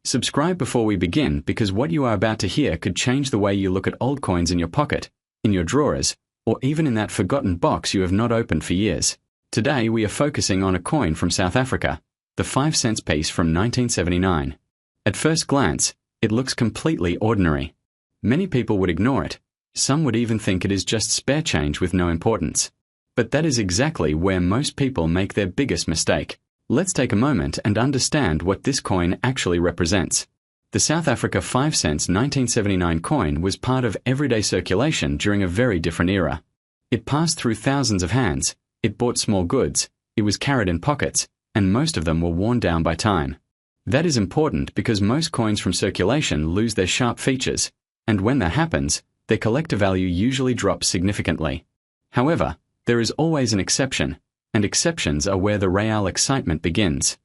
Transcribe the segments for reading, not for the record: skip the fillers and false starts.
Subscribe before we begin, because what you are about to hear could change the way you look at old coins in your pocket, in your drawers, or even in that forgotten box you have not opened for years. Today we are focusing on a coin from South Africa, the 5-cent piece from 1979. At first glance, it looks completely ordinary. Many people would ignore it. Some would even think it is just spare change with no importance. But that is exactly where most people make their biggest mistake. Let's take a moment and understand what this coin actually represents. The South Africa 5 cents 1979 coin was part of everyday circulation during a very different era. It passed through thousands of hands, it bought small goods, it was carried in pockets, and most of them were worn down by time. That is important because most coins from circulation lose their sharp features, and when that happens, their collector value usually drops significantly. However, there is always an exception, and exceptions are where the real excitement begins.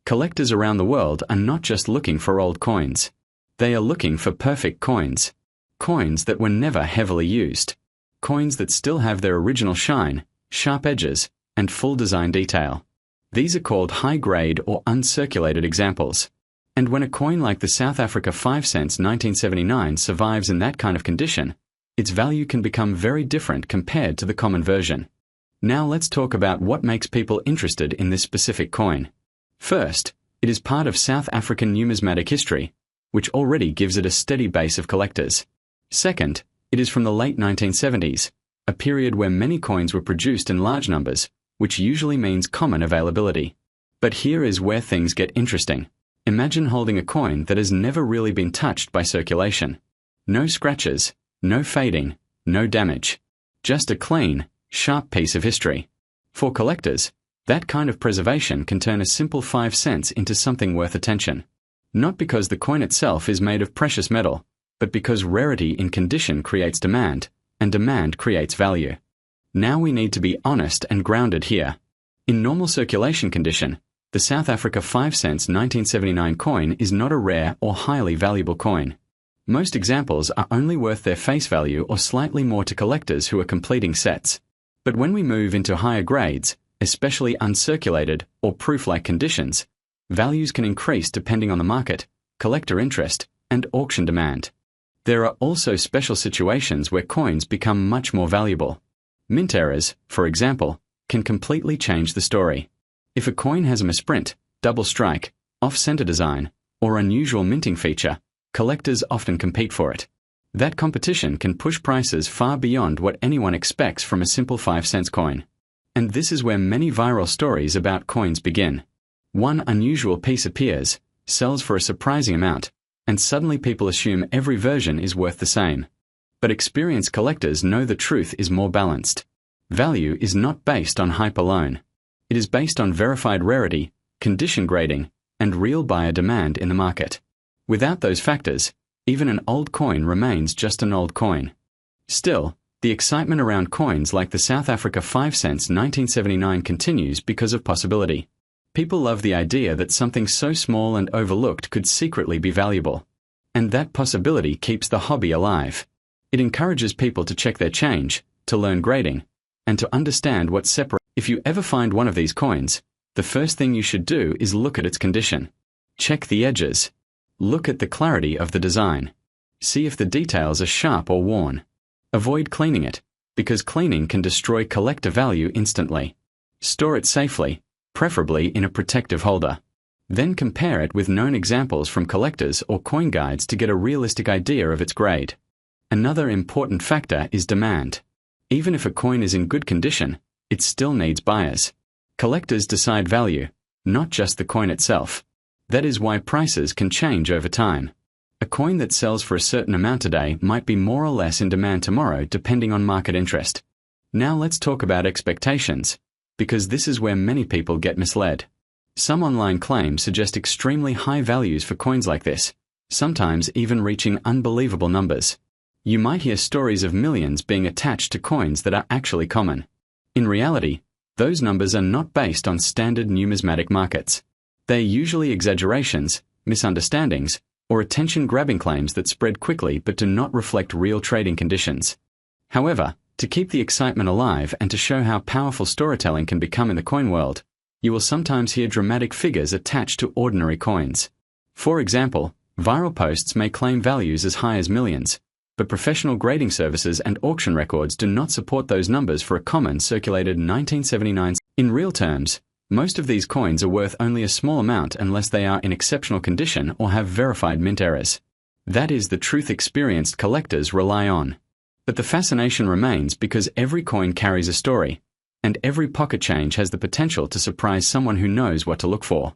Collectors around the world are not just looking for old coins. They are looking for perfect coins. Coins that were never heavily used. Coins that still have their original shine, sharp edges, and full design detail. These are called high-grade or uncirculated examples. And when a coin like the South Africa 5 cents 1979 survives in that kind of condition, its value can become very different compared to the common version. Now let's talk about what makes people interested in this specific coin. First, it is part of South African numismatic history, which already gives it a steady base of collectors. Second, it is from the late 1970s, a period where many coins were produced in large numbers, which usually means common availability. But here is where things get interesting. Imagine holding a coin that has never really been touched by circulation. No scratches, no fading, no damage. Just a clean, sharp piece of history. For collectors, that kind of preservation can turn a simple 5 cents into something worth attention. Not because the coin itself is made of precious metal, but because rarity in condition creates demand, and demand creates value. Now we need to be honest and grounded here. In normal circulation condition, the South Africa 5 cents 1979 coin is not a rare or highly valuable coin. Most examples are only worth their face value or slightly more to collectors who are completing sets. But when we move into higher grades, especially uncirculated or proof-like conditions, values can increase depending on the market, collector interest, and auction demand. There are also special situations where coins become much more valuable. Mint errors, for example, can completely change the story. If a coin has a misprint, double strike, off-center design, or unusual minting feature, collectors often compete for it. That competition can push prices far beyond what anyone expects from a simple 5 cents coin. And this is where many viral stories about coins begin. One unusual piece appears, sells for a surprising amount, and suddenly people assume every version is worth the same. But experienced collectors know the truth is more balanced. Value is not based on hype alone. It is based on verified rarity, condition grading, and real buyer demand in the market. Without those factors, even an old coin remains just an old coin. Still, the excitement around coins like the South Africa 5 cents 1979 continues because of possibility. People love the idea that something so small and overlooked could secretly be valuable. And that possibility keeps the hobby alive. It encourages people to check their change, to learn grading, and to understand what separates. If you ever find one of these coins, the first thing you should do is look at its condition. Check the edges. Look at the clarity of the design. See if the details are sharp or worn. Avoid cleaning it, because cleaning can destroy collector value instantly. Store it safely, preferably in a protective holder. Then compare it with known examples from collectors or coin guides to get a realistic idea of its grade. Another important factor is demand. Even if a coin is in good condition, it still needs buyers. Collectors decide value, not just the coin itself. That is why prices can change over time. A coin that sells for a certain amount today might be more or less in demand tomorrow depending on market interest. Now let's talk about expectations, because this is where many people get misled. Some online claims suggest extremely high values for coins like this, sometimes even reaching unbelievable numbers. You might hear stories of millions being attached to coins that are actually common. In reality, those numbers are not based on standard numismatic markets. They are usually exaggerations, misunderstandings, or attention-grabbing claims that spread quickly but do not reflect real trading conditions. However, to keep the excitement alive and to show how powerful storytelling can become in the coin world, you will sometimes hear dramatic figures attached to ordinary coins. For example, viral posts may claim values as high as millions, but professional grading services and auction records do not support those numbers for a common circulated 1979. In real terms, most of these coins are worth only a small amount unless they are in exceptional condition or have verified mint errors. That is the truth experienced collectors rely on. But the fascination remains because every coin carries a story, and every pocket change has the potential to surprise someone who knows what to look for.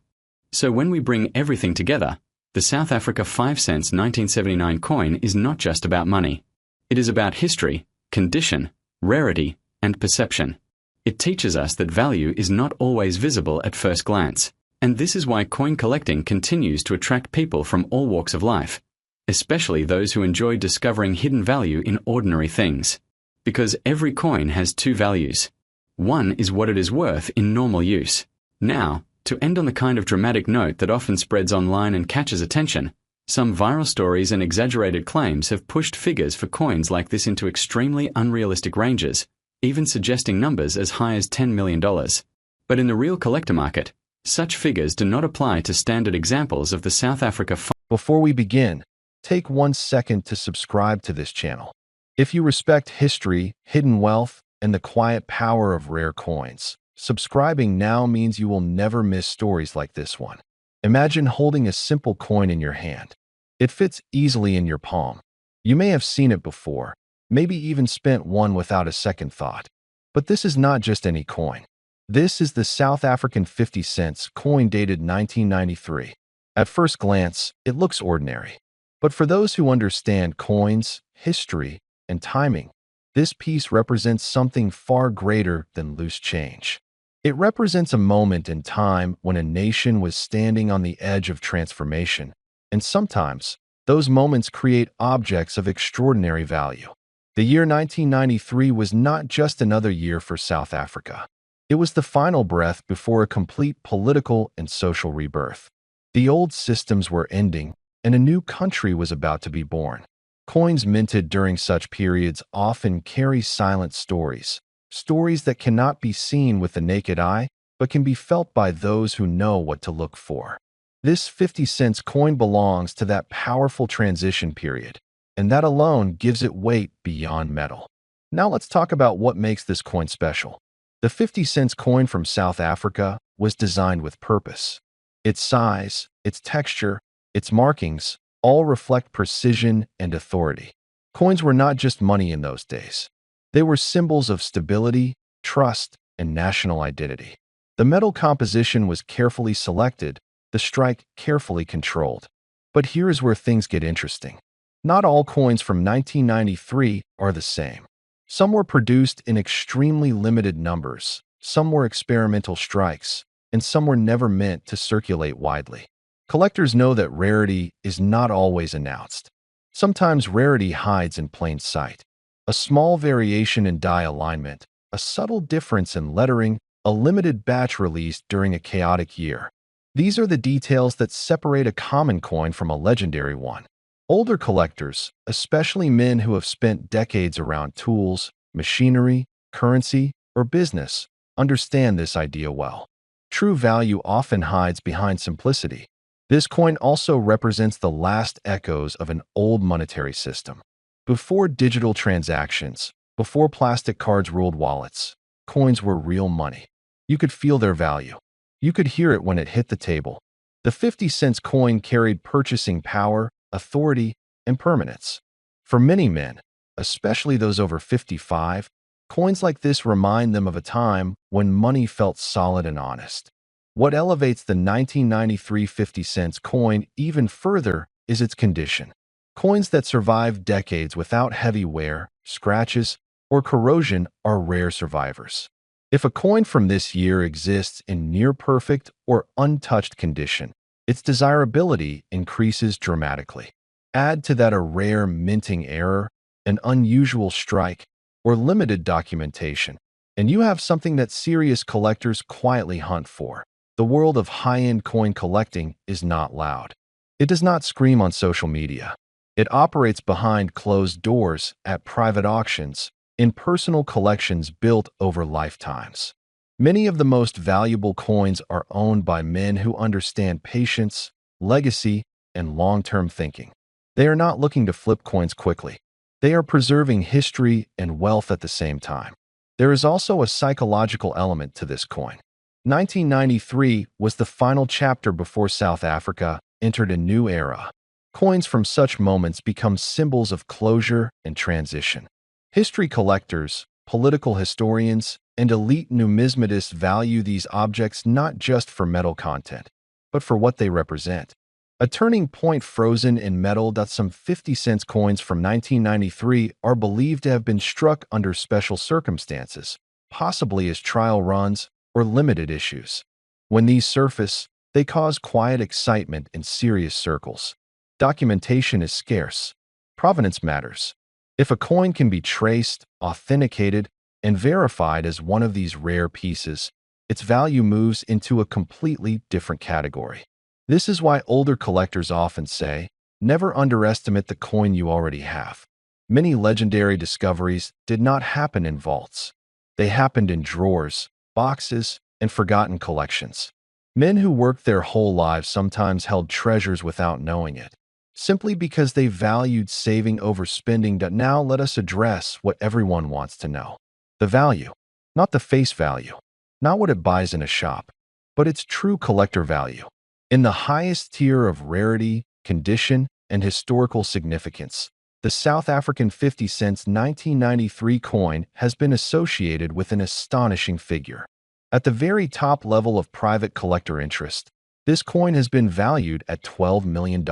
So when we bring everything together, the South Africa 5 cents 1979 coin is not just about money. It is about history, condition, rarity, and perception. It teaches us that value is not always visible at first glance, and this is why coin collecting continues to attract people from all walks of life, especially those who enjoy discovering hidden value in ordinary things. Because every coin has two values. One is what it is worth in normal use. Now, to end on the kind of dramatic note that often spreads online and catches attention, some viral stories and exaggerated claims have pushed figures for coins like this into extremely unrealistic ranges, even suggesting numbers as high as $10 million. But in the real collector market, such figures do not apply to standard examples of the South Africa. Before we begin, take 1 second to subscribe to this channel. If you respect history, hidden wealth, and the quiet power of rare coins, subscribing now means you will never miss stories like this one. Imagine holding a simple coin in your hand. It fits easily in your palm. You may have seen it before, maybe even spent one without a second thought. But this is not just any coin. This is the South African 50 cents coin dated 1993. At first glance, it looks ordinary. But for those who understand coins, history, and timing, this piece represents something far greater than loose change. It represents a moment in time when a nation was standing on the edge of transformation, and sometimes those moments create objects of extraordinary value. The year 1993 was not just another year for South Africa. It was the final breath before a complete political and social rebirth. The old systems were ending, and a new country was about to be born. Coins minted during such periods often carry silent stories. Stories that cannot be seen with the naked eye, but can be felt by those who know what to look for. This 50 cents coin belongs to that powerful transition period, and that alone gives it weight beyond metal. Now let's talk about what makes this coin special. The 50 cents coin from South Africa was designed with purpose. Its size, its texture, its markings all reflect precision and authority. Coins were not just money in those days. They were symbols of stability, trust, and national identity. The metal composition was carefully selected, the strike carefully controlled. But here is where things get interesting. Not all coins from 1993 are the same. Some were produced in extremely limited numbers, some were experimental strikes, and some were never meant to circulate widely. Collectors know that rarity is not always announced. Sometimes rarity hides in plain sight. A small variation in die alignment, a subtle difference in lettering, a limited batch released during a chaotic year. These are the details that separate a common coin from a legendary one. Older collectors, especially men who have spent decades around tools, machinery, currency, or business, understand this idea well. True value often hides behind simplicity. This coin also represents the last echoes of an old monetary system. Before digital transactions, before plastic cards ruled wallets, coins were real money. You could feel their value. You could hear it when it hit the table. The 50 cents coin carried purchasing power, authority, and permanence. For many men, especially those over 55, coins like this remind them of a time when money felt solid and honest. What elevates the 1993 50 cents coin even further is its condition. Coins that survive decades without heavy wear, scratches, or corrosion are rare survivors. If a coin from this year exists in near-perfect or untouched condition, its desirability increases dramatically. Add to that a rare minting error, an unusual strike, or limited documentation, and you have something that serious collectors quietly hunt for. The world of high-end coin collecting is not loud. It does not scream on social media. It operates behind closed doors at private auctions, in personal collections built over lifetimes. Many of the most valuable coins are owned by men who understand patience, legacy, and long-term thinking. They are not looking to flip coins quickly. They are preserving history and wealth at the same time. There is also a psychological element to this coin. 1993 was the final chapter before South Africa entered a new era. Coins from such moments become symbols of closure and transition. History collectors, political historians, and elite numismatists value these objects not just for metal content, but for what they represent. A turning point frozen in metal. Some 50-cent coins from 1993 are believed to have been struck under special circumstances, possibly as trial runs or limited issues. When these surface, they cause quiet excitement in serious circles. Documentation is scarce. Provenance matters. If a coin can be traced, authenticated, and verified as one of these rare pieces, its value moves into a completely different category. This is why older collectors often say, never underestimate the coin you already have. Many legendary discoveries did not happen in vaults. They happened in drawers, boxes, and forgotten collections. Men who worked their whole lives sometimes held treasures without knowing it, simply because they valued saving over spending. Now let us address what everyone wants to know. The value, not the face value, not what it buys in a shop, but its true collector value. In the highest tier of rarity, condition, and historical significance, the South African 50-cent 1993 coin has been associated with an astonishing figure. At the very top level of private collector interest, this coin has been valued at $12 million.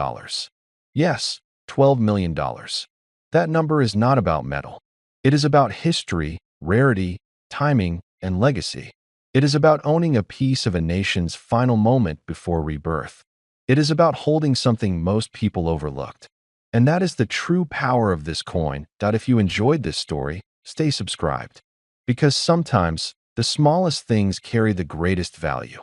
Yes, $12 million. That number is not about metal. It is about history, rarity, timing, and legacy. It is about owning a piece of a nation's final moment before rebirth. It is about holding something most people overlooked. And that is the true power of this coin. If you enjoyed this story, stay subscribed. Because sometimes, the smallest things carry the greatest value.